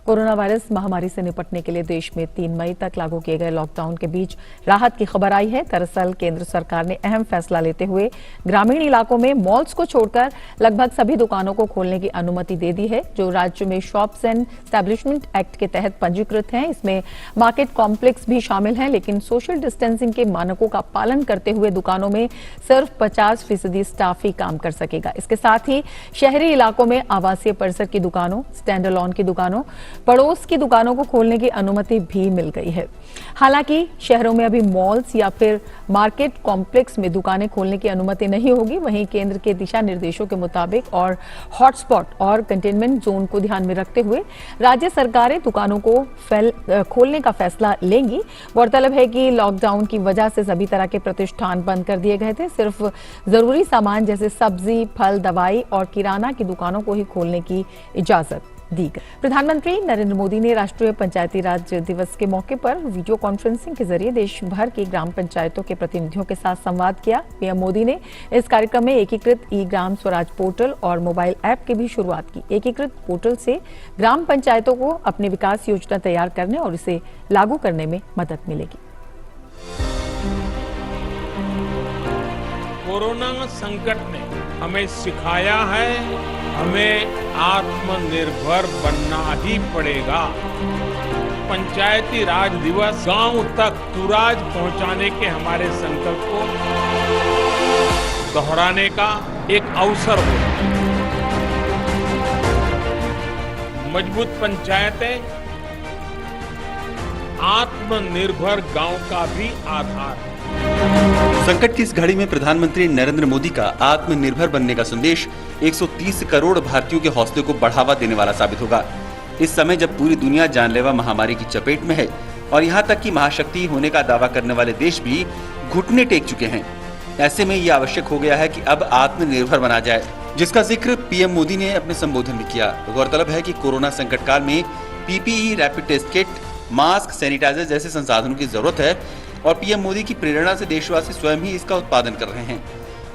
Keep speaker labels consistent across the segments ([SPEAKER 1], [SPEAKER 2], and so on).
[SPEAKER 1] Corona virus महामारी से निपटने के लिए देश में 3 मई तक लागू किए गए लॉकडाउन के बीच राहत की खबर आई है। दरअसल केंद्र सरकार ने अहम फैसला लेते हुए ग्रामीण इलाकों में मॉल्स को छोड़कर लगभग सभी दुकानों को खोलने की अनुमति दे दी है, जो राज्य में शॉप्स एंड एस्टैब्लिशमेंट एक्ट के तहत पंजीकृत हैं। इसमें मार्केट कॉम्प्लेक्स भी शामिल हैं, लेकिन सोशल डिस्टेंसिंग के मानकों का पालन करते हुए दुकानों में सिर्फ 50% स्टाफ ही काम कर सकेगा। इसके साथ ही शहरी इलाकों में आवासीय परिसर की दुकानों, स्टैंड अलोन की दुकानों, पड़ोस की दुकानों को खोलने की अनुमति भी मिल गई है। हालांकि शहरों में अभी मॉल्स या फिर मार्केट कॉम्प्लेक्स में दुकानें खोलने की अनुमति नहीं होगी। वहीं केंद्र के दिशा निर्देशों के मुताबिक और हॉटस्पॉट और कंटेनमेंट जोन को ध्यान में रखते हुए राज्य सरकारें दुकानों को खोलने का फैसला लेंगी। गौरतलब है कि लॉकडाउन की वजह से सभी तरह के प्रतिष्ठान बंद कर दिए गए थे। सिर्फ जरूरी सामान जैसे सब्जी, फल, दवाई और किराना की दुकानों को ही खोलने की इजाजत दी गई। प्रधानमंत्री नरेंद्र मोदी ने राष्ट्रीय पंचायती राज दिवस के मौके पर वीडियो कॉन्फ्रेंसिंग के जरिए देश भर की ग्राम पंचायतों के प्रतिनिधियों के साथ संवाद किया। पीएम मोदी ने इस कार्यक्रम में एकीकृत ई ग्राम स्वराज पोर्टल और मोबाइल ऐप की भी शुरुआत की। एकीकृत पोर्टल से ग्राम पंचायतों को अपनी विकास योजना तैयार करने और इसे लागू करने में मदद मिलेगी।
[SPEAKER 2] कोरोना संकट ने हमें सिखाया है, हमें आत्मनिर्भर बनना ही पड़ेगा। पंचायती राज दिवस गांव तक सुराज पहुंचाने के हमारे संकल्प को दोहराने का एक अवसर होगा। मजबूत पंचायतें आत्मनिर्भर गांव का भी आधार है।
[SPEAKER 3] संकट की इस घड़ी में प्रधानमंत्री नरेंद्र मोदी का आत्मनिर्भर बनने का संदेश 130 करोड़ भारतीयों के हौसले को बढ़ावा देने वाला साबित होगा। इस समय जब पूरी दुनिया जानलेवा महामारी की चपेट में है और यहाँ तक कि महाशक्ति होने का दावा करने वाले देश भी घुटने टेक चुके हैं, ऐसे में ये आवश्यक हो गया है कि अब आत्मनिर्भर बना जाए, जिसका जिक्र पीएम मोदी ने अपने संबोधन में किया। गौरतलब है कि कोरोना संकट काल में PPE, rapid test kit, mask, sanitizer जैसे संसाधनों की जरूरत है और पीएम मोदी की प्रेरणा से देशवासी स्वयं ही इसका उत्पादन कर रहे हैं।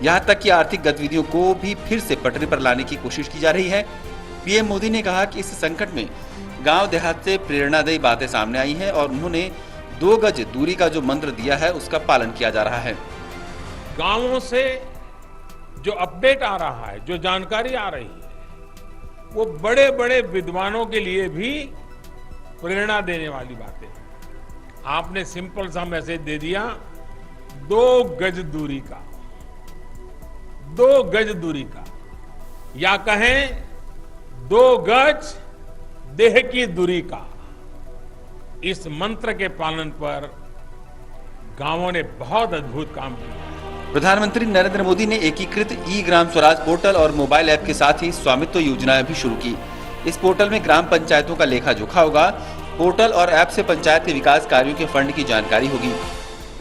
[SPEAKER 3] यहाँ तक कि आर्थिक गतिविधियों को भी फिर से पटरी पर लाने की कोशिश की जा रही है। पीएम मोदी ने कहा कि इस संकट में गांव देहात से प्रेरणादायी बातें सामने आई हैं और उन्होंने 2 गज दूरी का जो मंत्र दिया है उसका पालन किया जा रहा है।
[SPEAKER 2] गांवों से जो अपडेट आ रहा है, जो जानकारी आ रही है, वो बड़े बड़े विद्वानों के लिए भी प्रेरणा देने वाली बातें। आपने सिंपल सा मैसेज दे दिया, 2 गज दूरी का, 2 गज दूरी का, या कहें 2 गज देह की दूरी का। इस मंत्र के पालन पर गांवों ने बहुत अद्भुत काम किया।
[SPEAKER 3] प्रधानमंत्री नरेंद्र मोदी ने एकीकृत ई ग्राम स्वराज पोर्टल और मोबाइल ऐप के साथ ही स्वामित्व योजनाएं भी शुरू की। इस पोर्टल में ग्राम पंचायतों का लेखा जोखा होगा। पोर्टल और ऐप से पंचायत के विकास कार्यों के फंड की जानकारी होगी।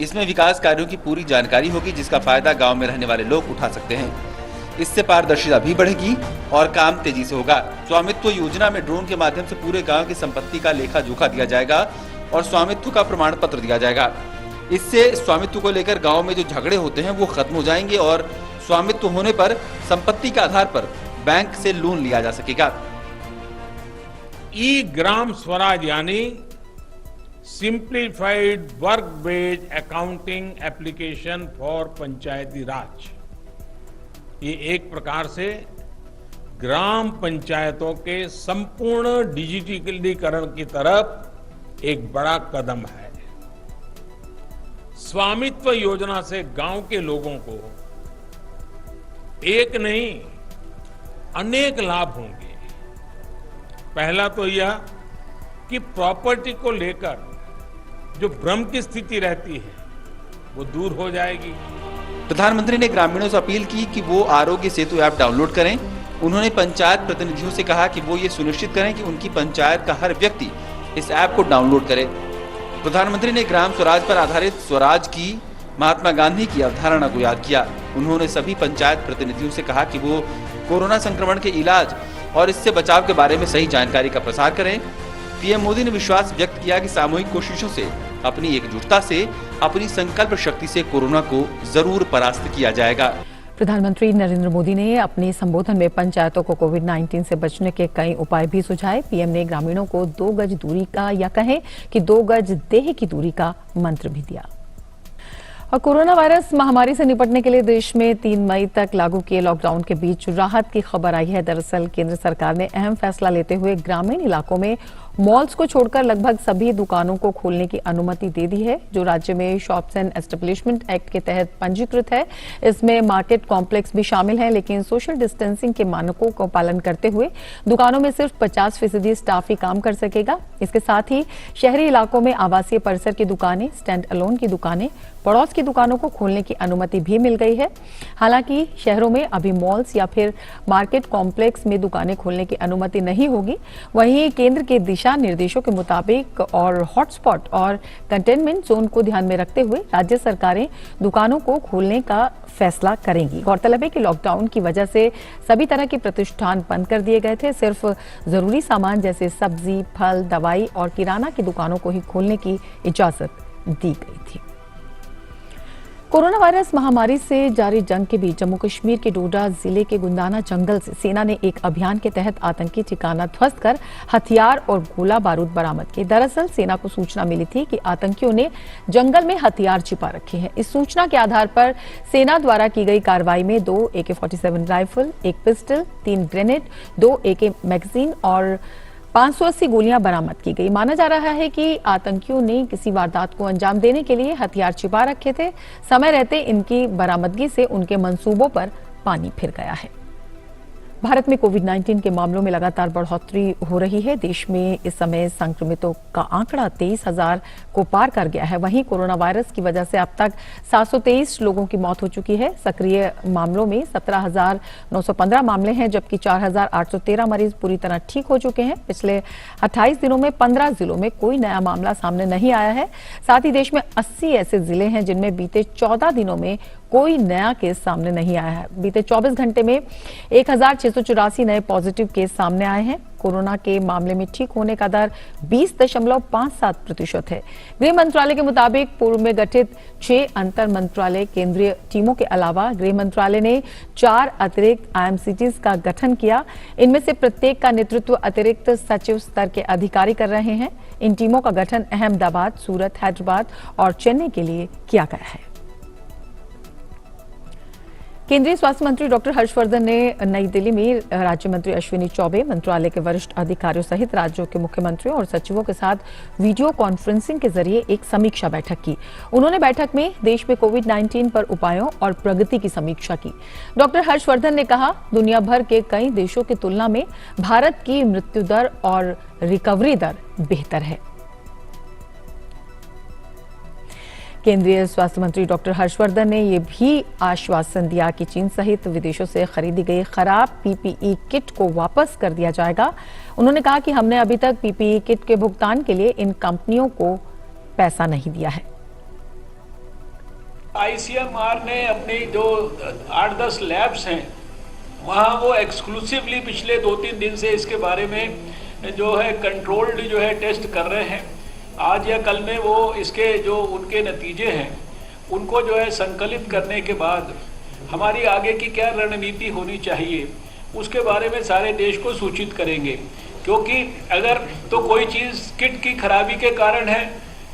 [SPEAKER 3] इसमें विकास कार्यों की पूरी जानकारी होगी, जिसका फायदा गांव में रहने वाले लोग उठा सकते हैं। इससे पारदर्शिता भी बढ़ेगी और काम तेजी से होगा। स्वामित्व योजना में ड्रोन के माध्यम से पूरे गांव की संपत्ति का लेखा जोखा दिया जाएगा और स्वामित्व का प्रमाण पत्र दिया जाएगा। इससे स्वामित्व को लेकर गाँव में जो झगड़े होते हैं वो खत्म हो जाएंगे और स्वामित्व होने पर संपत्ति के आधार पर बैंक से लोन लिया जा सकेगा।
[SPEAKER 2] ई ग्राम स्वराज यानी simplified work based accounting application for Panchayati Raj. ये एक प्रकार से ग्राम पंचायतों के संपूर्ण डिजिटलीकरण की तरफ एक बड़ा कदम है। स्वामित्व योजना से गांव के लोगों को एक नहीं अनेक लाभ होंगे। पहला तो यह कि प्रॉपर्टी को लेकर जो भ्रम की स्थिति रहती है वो दूर हो जाएगी।
[SPEAKER 3] प्रधानमंत्री ने ग्रामीणों से अपील की कि वो आरोग्य सेतु ऐप डाउनलोड करें। उन्होंने पंचायत प्रतिनिधियों से कहा कि वो ये सुनिश्चित करें कि उनकी पंचायत का हर व्यक्ति इस ऐप को डाउनलोड करे। प्रधानमंत्री ने ग्राम स्वराज पर आधारित स्वराज की महात्मा गांधी की अवधारणा को याद किया। उन्होंने सभी पंचायत प्रतिनिधियों से कहा कि वो कोरोना संक्रमण के इलाज और इससे बचाव के बारे में सही जानकारी का प्रसार करें। पीएम मोदी ने विश्वास व्यक्त किया कि सामूहिक कोशिशों से, अपनी एकजुटता से, अपनी संकल्प शक्ति से कोरोना को जरूर परास्त किया जाएगा।
[SPEAKER 1] प्रधानमंत्री नरेंद्र मोदी ने अपने संबोधन में पंचायतों को कोविड-19 से बचने के कई उपाय भी सुझाए। पीएम ने ग्रामीणों को 2 गज दूरी का या कहें कि 2 गज देह की दूरी का मंत्र भी दिया। और कोरोना वायरस महामारी से निपटने के लिए देश में 3 मई तक लागू किए लॉकडाउन के बीच राहत की खबर आई है। दरअसल केंद्र सरकार ने अहम फैसला लेते हुए ग्रामीण इलाकों में मॉल्स को छोड़कर लगभग सभी दुकानों को खोलने की अनुमति दे दी है, जो राज्य में शॉप्स एंड एस्टेब्लिशमेंट एक्ट के तहत पंजीकृत है। इसमें मार्केट कॉम्प्लेक्स भी शामिल है, लेकिन सोशल डिस्टेंसिंग के मानकों का पालन करते हुए दुकानों में सिर्फ 50% स्टाफ ही काम कर सकेगा। इसके साथ ही शहरी इलाकों में आवासीय परिसर की दुकानें, स्टैंड अलोन की दुकानें, पड़ोस की दुकानों को खोलने की अनुमति भी मिल गई है। हालांकि शहरों में अभी मॉल्स या फिर मार्केट कॉम्प्लेक्स में दुकानें खोलने की अनुमति नहीं होगी। वहीं केंद्र के दिशा निर्देशों के मुताबिक और हॉटस्पॉट और कंटेनमेंट जोन को ध्यान में रखते हुए राज्य सरकारें दुकानों को खोलने का फैसला करेंगी। गौरतलब है कि लॉकडाउन की वजह से सभी तरह के प्रतिष्ठान बंद कर दिए गए थे। सिर्फ जरूरी सामान जैसे सब्जी, फल, दवाई और किराना की दुकानों को ही खोलने की इजाजत दी गई थी। कोरोना वायरस महामारी से जारी जंग के बीच जम्मू कश्मीर के डोडा जिले के गुंदाना जंगल से सेना ने एक अभियान के तहत आतंकी ठिकाना ध्वस्त कर हथियार और गोला बारूद बरामद किए। दरअसल सेना को सूचना मिली थी कि आतंकियों ने जंगल में हथियार छिपा रखे हैं। इस सूचना के आधार पर सेना द्वारा की गई कार्रवाई में 2 AK-47 rifle, 1 pistol, 3 grenade, 2 AK magazine और 580 गोलियां बरामद की गई। माना जा रहा है कि आतंकियों ने किसी वारदात को अंजाम देने के लिए हथियार छिपा रखे थे। समय रहते इनकी बरामदगी से उनके मंसूबों पर पानी फिर गया है। भारत में कोविड-19 के मामलों में लगातार बढ़ोतरी हो रही है। देश में इस समय संक्रमितों का आंकड़ा 23,000 को पार कर गया है। वहीं कोरोना वायरस की वजह से अब तक 723 लोगों की मौत हो चुकी है। सक्रिय मामलों में 17,915 मामले हैं, जबकि 4,813 मरीज पूरी तरह ठीक हो चुके हैं। पिछले 28 दिनों में 15 जिलों में कोई नया मामला सामने नहीं आया है। साथ ही देश में 80 ऐसे जिले हैं जिनमें बीते 14 दिनों में कोई नया केस सामने नहीं आया है। बीते 24 घंटे में 1,684 नए पॉजिटिव केस सामने आए हैं। कोरोना के मामले में ठीक होने का दर 20.57% है। गृह मंत्रालय के मुताबिक पूर्व में गठित 6 अंतर मंत्रालय केंद्रीय टीमों के अलावा गृह मंत्रालय ने 4 अतिरिक्त IMCTs का गठन किया। इनमें से प्रत्येक का नेतृत्व अतिरिक्त सचिव स्तर के अधिकारी कर रहे हैं। इन टीमों का गठन अहमदाबाद, सूरत, हैदराबाद और चेन्नई के लिए किया गया है। केंद्रीय स्वास्थ्य मंत्री डॉक्टर हर्षवर्धन ने नई दिल्ली में राज्य मंत्री अश्विनी चौबे, मंत्रालय के वरिष्ठ अधिकारियों सहित राज्यों के मुख्यमंत्रियों और सचिवों के साथ वीडियो कॉन्फ्रेंसिंग के जरिए एक समीक्षा बैठक की। उन्होंने बैठक में देश में कोविड-19 पर उपायों और प्रगति की समीक्षा की। डॉक्टर हर्षवर्धन ने कहा, दुनिया भर के कई देशों की तुलना में भारत की मृत्यु दर और रिकवरी दर बेहतर है। केंद्रीय स्वास्थ्य मंत्री डॉक्टर हर्षवर्धन ने यह भी आश्वासन दिया कि चीन सहित विदेशों से खरीदी गई खराब PPE किट को वापस कर दिया जाएगा। उन्होंने कहा कि हमने अभी तक PPE किट के भुगतान के लिए इन कंपनियों को पैसा नहीं दिया है।
[SPEAKER 4] ICMR ने अपनी जो 8-10 लैब्स हैं वहाँ वो एक्सक्लूसिवली पिछले 2-3 दिन से इसके बारे में जो है कंट्रोल्ड जो है टेस्ट कर रहे हैं। आज या कल में वो इसके जो उनके नतीजे हैं उनको जो है संकलित करने के बाद हमारी आगे की क्या रणनीति होनी चाहिए उसके बारे में सारे देश को सूचित करेंगे। क्योंकि अगर तो कोई चीज़ किट की खराबी के कारण है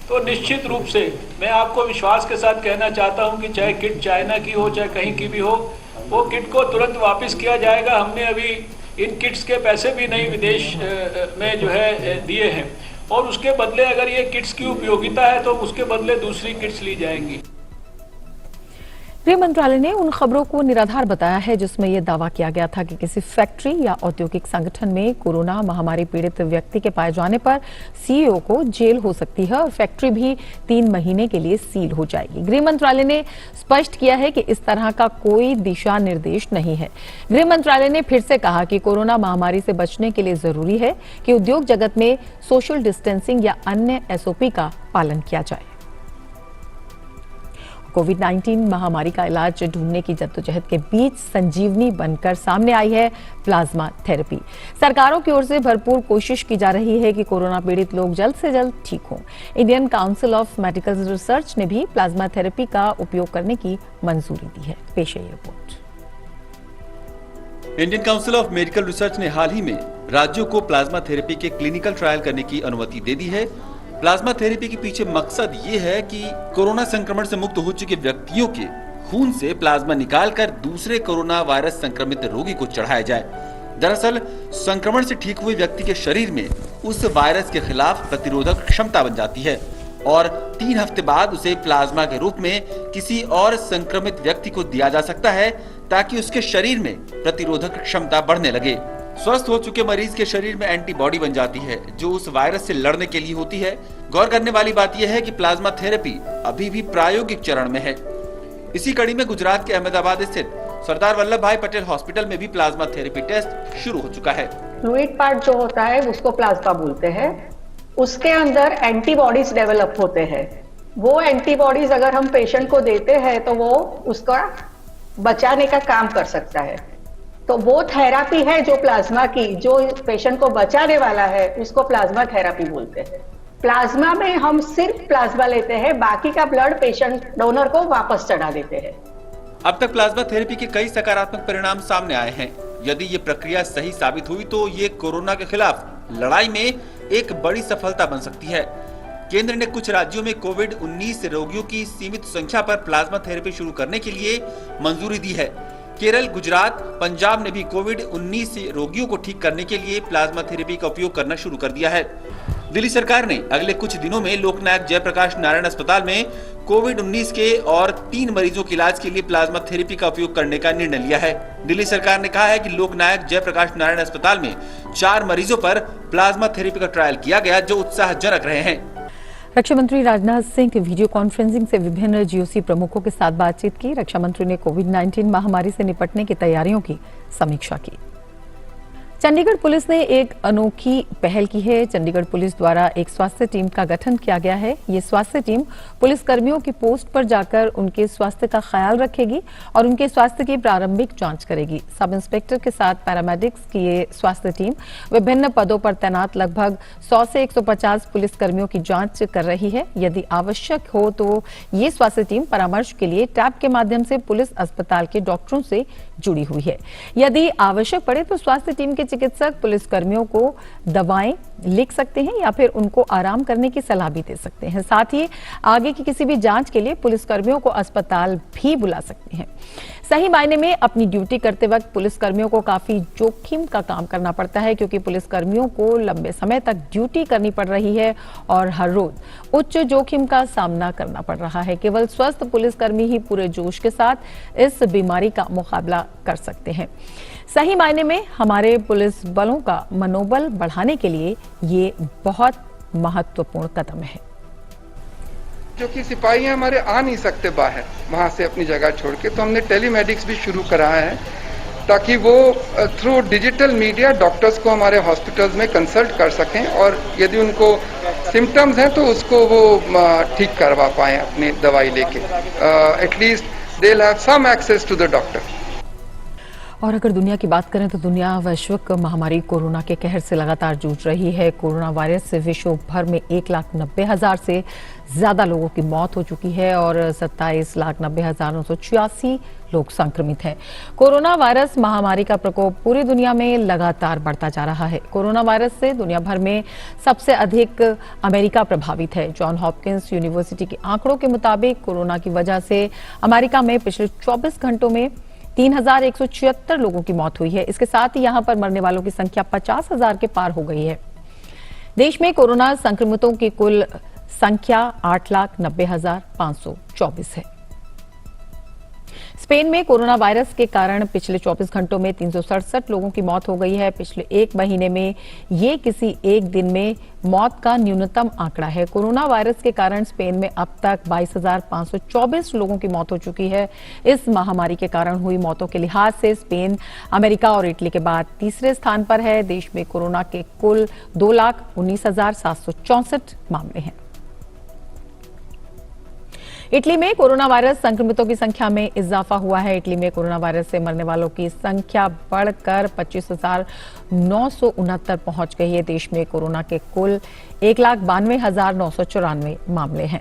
[SPEAKER 4] तो निश्चित रूप से मैं आपको विश्वास के साथ कहना चाहता हूं कि चाहे किट चाइना की हो चाहे कहीं की भी हो, वो किट को तुरंत वापस किया जाएगा। हमने अभी इन किट्स के पैसे भी नहीं विदेश में जो है दिए हैं और उसके बदले अगर ये किट्स की उपयोगिता है तो उसके बदले दूसरी किट्स ली जाएंगी।
[SPEAKER 1] गृह मंत्रालय ने उन खबरों को निराधार बताया है जिसमें यह दावा किया गया था कि किसी फैक्ट्री या औद्योगिक संगठन में कोरोना महामारी पीड़ित व्यक्ति के पाए जाने पर CEO को जेल हो सकती है और फैक्ट्री भी 3 महीने के लिए सील हो जाएगी। गृह मंत्रालय ने स्पष्ट किया है कि इस तरह का कोई दिशा निर्देश नहीं है। गृह मंत्रालय ने फिर से कहा कि कोरोना महामारी से बचने के लिए जरूरी है कि उद्योग जगत में सोशल डिस्टेंसिंग या अन्य SOP का पालन किया जाए। कोविड-19 महामारी का इलाज ढूंढने की जद्दोजहद के बीच संजीवनी बनकर सामने आई है प्लाज्मा थेरेपी। सरकारों की ओर से भरपूर कोशिश की जा रही है कि कोरोना पीड़ित लोग जल्द से जल्द ठीक हों। Indian council of medical research ने भी प्लाज्मा थेरेपी का उपयोग करने की मंजूरी दी है। पेश है ये report.
[SPEAKER 3] Indian council of medical research ने हाल ही में राज्यों को प्लाज्मा थेरेपी के क्लिनिकल ट्रायल करने की अनुमति दे दी है। प्लाज्मा थेरेपी के पीछे मकसद ये है कि कोरोना संक्रमण से मुक्त हो चुके व्यक्तियों के खून से प्लाज्मा निकालकर दूसरे कोरोना वायरस संक्रमित रोगी को चढ़ाया जाए। दरअसल संक्रमण से ठीक हुए व्यक्ति के शरीर में उस वायरस के खिलाफ प्रतिरोधक क्षमता बन जाती है और 3 हफ्ते बाद उसे प्लाज्मा के रूप में किसी और संक्रमित व्यक्ति को दिया जा सकता है ताकि उसके शरीर में प्रतिरोधक क्षमता बढ़ने लगे। स्वस्थ हो चुके मरीज के शरीर में एंटीबॉडी बन जाती है जो उस वायरस से लड़ने के लिए होती है। गौर करने वाली बात यह है कि प्लाज्मा थेरेपी अभी भी प्रायोगिक चरण में है। इसी कड़ी में गुजरात के अहमदाबाद स्थित सरदार वल्लभ भाई पटेल हॉस्पिटल में भी प्लाज्मा थेरेपी टेस्ट शुरू हो चुका है।
[SPEAKER 5] फ्लूइड पार्ट जो होता है उसको प्लाज्मा बोलते हैं। उसके अंदर एंटीबॉडीज डेवलप होते हैं। वो एंटीबॉडीज अगर हम पेशेंट को देते हैं तो वो उसका बचाने का काम कर सकता है। तो वो थेरापी है जो प्लाज्मा की, जो पेशेंट को बचाने वाला है, उसको प्लाज्मा थेरापी बोलते हैं। प्लाज्मा में हम सिर्फ प्लाज्मा लेते हैं, बाकी का ब्लड पेशेंट डोनर को वापस चढ़ा देते हैं।
[SPEAKER 3] अब तक प्लाज्मा थेरेपी के कई सकारात्मक परिणाम सामने आए हैं। यदि ये प्रक्रिया सही साबित हुई तो ये कोरोना के खिलाफ लड़ाई में एक बड़ी सफलता बन सकती है। केंद्र ने कुछ राज्यों में कोविड-19 रोगियों की सीमित संख्या पर प्लाज्मा थेरेपी शुरू करने के लिए मंजूरी दी है। केरल, गुजरात, पंजाब ने भी कोविड-19 रोगियों को ठीक करने के लिए प्लाज्मा थेरेपी का उपयोग करना शुरू कर दिया है। दिल्ली सरकार ने अगले कुछ दिनों में लोकनायक जयप्रकाश नारायण अस्पताल में कोविड-19 के और 3 मरीजों के इलाज के लिए प्लाज्मा थेरेपी का उपयोग करने का निर्णय लिया है। दिल्ली सरकार ने कहा है कि लोकनायक जयप्रकाश नारायण अस्पताल में 4 मरीजों पर प्लाज्मा थेरेपी का ट्रायल किया गया जो उत्साहजनक रहे हैं।
[SPEAKER 1] रक्षा मंत्री राजनाथ सिंह वीडियो कॉन्फ्रेंसिंग से विभिन्न जीओसी प्रमुखों के साथ बातचीत की। रक्षा मंत्री ने कोविड-19 महामारी से निपटने की तैयारियों की समीक्षा की। चंडीगढ़ पुलिस ने एक अनोखी पहल की है। चंडीगढ़ पुलिस द्वारा एक स्वास्थ्य टीम का गठन किया गया है। ये स्वास्थ्य टीम पुलिस कर्मियों की पोस्ट पर जाकर उनके स्वास्थ्य का ख्याल रखेगी और उनके स्वास्थ्य की प्रारंभिक जांच करेगी। सब इंस्पेक्टर के साथ पैरामेडिक्स की ये स्वास्थ्य टीम विभिन्न पदों पर तैनात लगभग 100 से 150 पुलिस कर्मियों की जांच कर रही है। यदि आवश्यक हो तो ये स्वास्थ्य टीम परामर्श के लिए टैब के माध्यम से पुलिस अस्पताल के डॉक्टरों से जुड़ी हुई है। यदि आवश्यक पड़े तो स्वास्थ्य टीम के चिकित्सक पुलिस कर्मियों को दवाएं लिख सकते हैं या फिर उनको आराम करने की सलाह भी दे सकते हैं। साथ ही आगे की किसी भी जांच के लिए पुलिस कर्मियों को अस्पताल भी बुला सकते हैं। सही मायने में अपनी ड्यूटी करते वक्त पुलिस कर्मियों को काफी जोखिम का काम करना पड़ता है क्योंकि पुलिस कर्मियों को लंबे समय तक ड्यूटी करनी पड़ रही है और हर रोज उच्च जोखिम का सामना करना पड़ रहा है। केवल स्वस्थ पुलिसकर्मी ही पूरे जोश के साथ इस बीमारी का मुकाबला कर सकते हैं। सही मायने में हमारे पुलिस बलों का मनोबल बढ़ाने के लिए ये बहुत महत्वपूर्ण कदम है।
[SPEAKER 6] जो कि सिपाही हमारे आ नहीं सकते बाहर वहां से अपनी जगह छोड़ के, तो हमने टेलीमेडिक्स भी शुरू कराया है ताकि वो थ्रू डिजिटल मीडिया डॉक्टर्स को हमारे हॉस्पिटल्स में कंसल्ट कर सकें और यदि उनको सिम्टम्स हैं तो उसको वो ठीक करवा पाएं अपनी दवाई लेके। At least they will have some access to the doctor.
[SPEAKER 1] और अगर दुनिया की बात करें तो दुनिया वैश्विक महामारी कोरोना के कहर से लगातार जूझ रही है। कोरोना वायरस से विश्व भर में 1,90,000 से ज्यादा लोगों की मौत हो चुकी है और 27,90,986 लोग संक्रमित हैं। कोरोना वायरस महामारी का प्रकोप पूरी दुनिया में लगातार बढ़ता जा रहा है। कोरोना वायरस से दुनिया भर में सबसे अधिक अमेरिका प्रभावित है। जॉन हॉपकिंस यूनिवर्सिटी के आंकड़ों के मुताबिक कोरोना की वजह से अमेरिका में पिछले 24 घंटों में 3,176 लोगों की मौत हुई है। इसके साथ ही यहां पर मरने वालों की संख्या 50,000 के पार हो गई है। देश में कोरोना संक्रमितों की कुल संख्या 8,90,524 है। स्पेन में कोरोना वायरस के कारण पिछले 24 घंटों में 367 लोगों की मौत हो गई है। पिछले एक महीने में ये किसी एक दिन में मौत का न्यूनतम आंकड़ा है। कोरोना वायरस के कारण स्पेन में अब तक 22,524 लोगों की मौत हो चुकी है। इस महामारी के कारण हुई मौतों के लिहाज से स्पेन अमेरिका और इटली के बाद तीसरे स्थान पर है। देश में कोरोना के कुल 2,19,764 मामले हैं। इटली में कोरोना वायरस संक्रमितों की संख्या में इजाफा हुआ है। इटली में कोरोना वायरस से मरने वालों की संख्या बढ़कर 25,969 पहुंच गई है। देश में कोरोना के कुल 1,92,994 मामले हैं।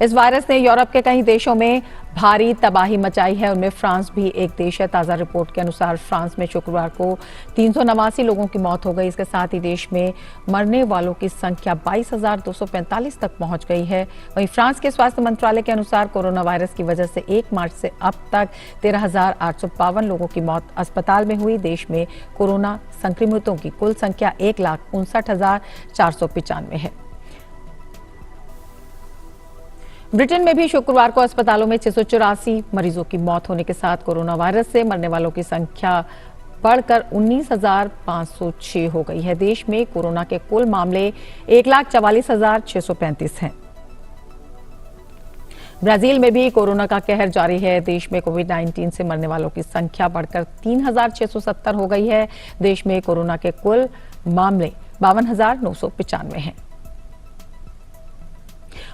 [SPEAKER 1] इस वायरस ने यूरोप के कई देशों में भारी तबाही मचाई है, उनमें फ्रांस भी एक देश है। ताजा रिपोर्ट के अनुसार फ्रांस में शुक्रवार को 389 लोगों की मौत हो गई। इसके साथ ही देश में मरने वालों की संख्या 22,245 तक पहुंच गई है। वहीं फ्रांस के स्वास्थ्य मंत्रालय के अनुसार कोरोना वायरस की वजह से 1 मार्च से अब तक 13,852 लोगों की मौत अस्पताल में हुई। देश में कोरोना संक्रमितों की कुल संख्या 1,59,495 है। ब्रिटेन में भी शुक्रवार को अस्पतालों में 684 मरीजों की मौत होने के साथ कोरोना वायरस से मरने वालों की संख्या बढ़कर 19,506 हो गई है। देश में कोरोना के कुल मामले 1,44,635 हैं। ब्राजील में भी कोरोना का कहर जारी है। देश में कोविड-19 से मरने वालों की संख्या बढ़कर 3,670 हो गई है। देश में कोरोना के कुल मामले 52,995 हैं।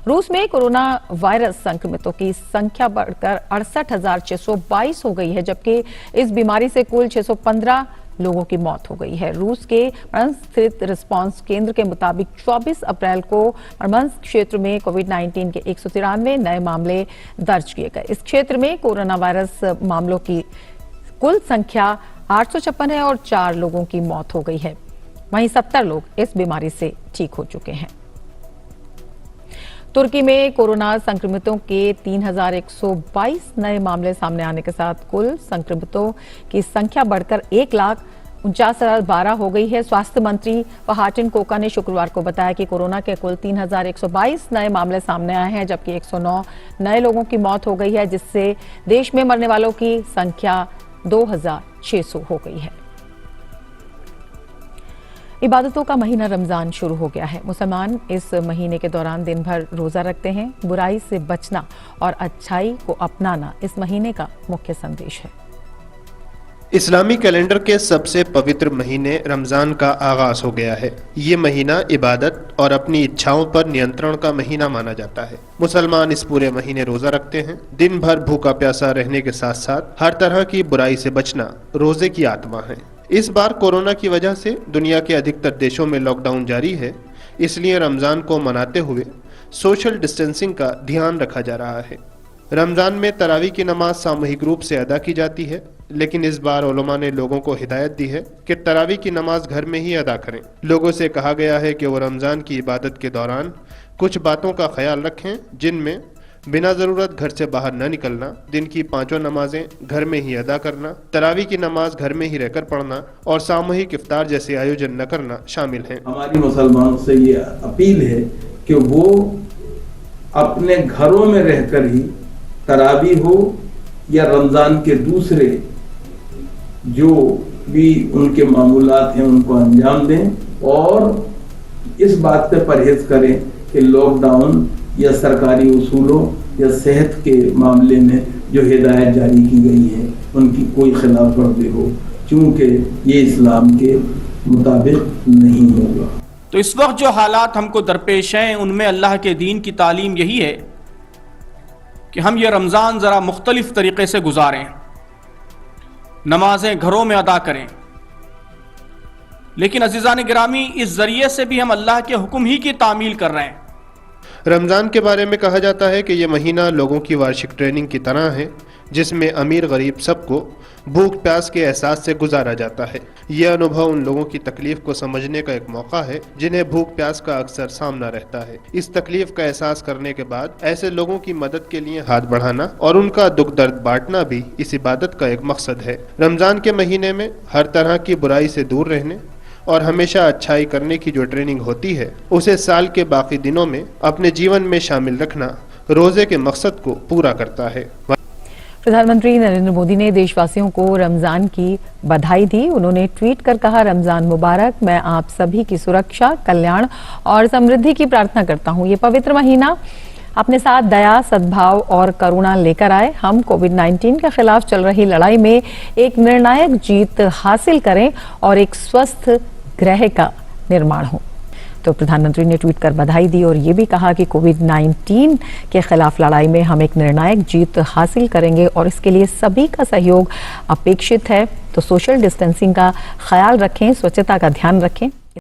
[SPEAKER 1] रूस में कोरोना वायरस संक्रमितों की संख्या बढ़कर 68,622 हो गई है, जबकि इस बीमारी से कुल 615 लोगों की मौत हो गई है। रूस के मर्मंस्क स्थित रिस्पांस केंद्र के मुताबिक 24 अप्रैल को मर्मंस्क क्षेत्र में कोविड-19 के 193 नए मामले दर्ज किए गए। इस क्षेत्र में कोरोना वायरस मामलों की कुल संख्या 856 है और 4 लोगों की मौत हो गई है। वहीं 70 लोग इस बीमारी से ठीक हो चुके हैं। तुर्की में कोरोना संक्रमितों के 3,122 नए मामले सामने आने के साथ कुल संक्रमितों की संख्या बढ़कर 1,49,012 हो गई है। स्वास्थ्य मंत्री फहाटिन कोका ने शुक्रवार को बताया कि कोरोना के कुल 3,122 नए मामले सामने आए हैं, जबकि 109 नए लोगों की मौत हो गई है, जिससे देश में मरने वालों की संख्या 2,600 हो गई है। इबादतों का महीना रमजान शुरू हो गया है। मुसलमान इस महीने के दौरान दिन भर रोजा रखते हैं। बुराई से बचना और अच्छाई को अपनाना इस महीने का मुख्य संदेश है।
[SPEAKER 7] इस्लामी कैलेंडर के सबसे पवित्र महीने रमजान का आगाज हो गया है। ये महीना इबादत और अपनी इच्छाओं पर नियंत्रण का महीना माना जाता है। मुसलमान इस पूरे महीने रोजा रखते हैं। दिन भर भूखा प्यासा रहने के साथ साथ हर तरह की बुराई से बचना रोजे की आत्मा है। इस बार कोरोना की वजह से दुनिया के अधिकतर देशों में लॉकडाउन जारी है, इसलिए रमजान को मनाते हुए सोशल डिस्टेंसिंग का ध्यान रखा जा रहा है। रमजान में तरावी की नमाज सामूहिक रूप से अदा की जाती है, लेकिन इस बार उलमा ने लोगों को हिदायत दी है कि तरावी की नमाज घर में ही अदा करें। लोगों से कहा गया है कि वो रमजान की इबादत के दौरान कुछ बातों का ख्याल रखें, जिनमें बिना जरूरत घर से बाहर न निकलना, दिन की 5 नमाजें घर में ही अदा करना, तरावी की नमाज घर में ही रहकर पढ़ना और सामूहिक इफ्तार जैसे आयोजन न करना शामिल हैं।
[SPEAKER 8] हमारी मुसलमानों से ये अपील है कि वो अपने घरों में रहकर ही तरावी हो या रमजान के दूसरे जो भी उनके मामूलात हैं उनको अंजाम दें और इस बात पे परहेज करें कि लॉकडाउन या सरकारी उसूलों या सेहत के मामले में जो हिदायत जारी की गई है उनकी कोई खिलाफ वर्जी हो, क्योंकि ये इस्लाम के मुताबिक नहीं होगा।
[SPEAKER 9] तो इस वक्त जो हालात हमको दरपेश हैं उनमें अल्लाह के दीन की तालीम यही है कि हम ये रमज़ान ज़रा मुख्तलिफ तरीक़े से गुजारें, नमाजें घरों में अदा करें, लेकिन अज़ीज़ान गिरामी इस ज़रिए से भी हम अल्लाह के हुक्म ही की तामील कर रहे हैं।
[SPEAKER 7] रमज़ान के बारे में कहा जाता है कि यह महीना लोगों की वार्षिक ट्रेनिंग की तरह है, जिसमें अमीर गरीब सबको भूख प्यास के एहसास से गुजारा जाता है। यह अनुभव उन लोगों की तकलीफ को समझने का एक मौका है जिन्हें भूख प्यास का अक्सर सामना रहता है। इस तकलीफ का एहसास करने के बाद ऐसे लोगों की मदद के लिए हाथ बढ़ाना और उनका दुख दर्द बांटना भी इस इबादत का एक मकसद है। रमज़ान के महीने में हर तरह की बुराई से दूर रहने और हमेशा अच्छाई करने की जो ट्रेनिंग होती है, उसे साल के बाकी दिनों में अपने जीवन में शामिल रखना रोजे के मकसद को पूरा करता है।
[SPEAKER 1] प्रधानमंत्री नरेंद्र मोदी ने देशवासियों को रमजान की बधाई दी। उन्होंने ट्वीट कर कहा, रमजान मुबारक। मैं आप सभी की सुरक्षा, कल्याण और समृद्धि की प्रार्थना करता हूँ। ये पवित्र महीना अपने साथ दया, सद्भाव और करुणा लेकर आए। हम कोविड-19 के खिलाफ चल रही लड़ाई में एक निर्णायक जीत हासिल करें और एक स्वस्थ ग्रह का निर्माण हो। तो प्रधानमंत्री ने ट्वीट कर बधाई दी और ये भी कहा कि कोविड-19 के खिलाफ लड़ाई में हम एक निर्णायक जीत हासिल करेंगे और इसके लिए सभी का सहयोग अपेक्षित है। तो सोशल डिस्टेंसिंग का ख्याल रखें, स्वच्छता का ध्यान रखें।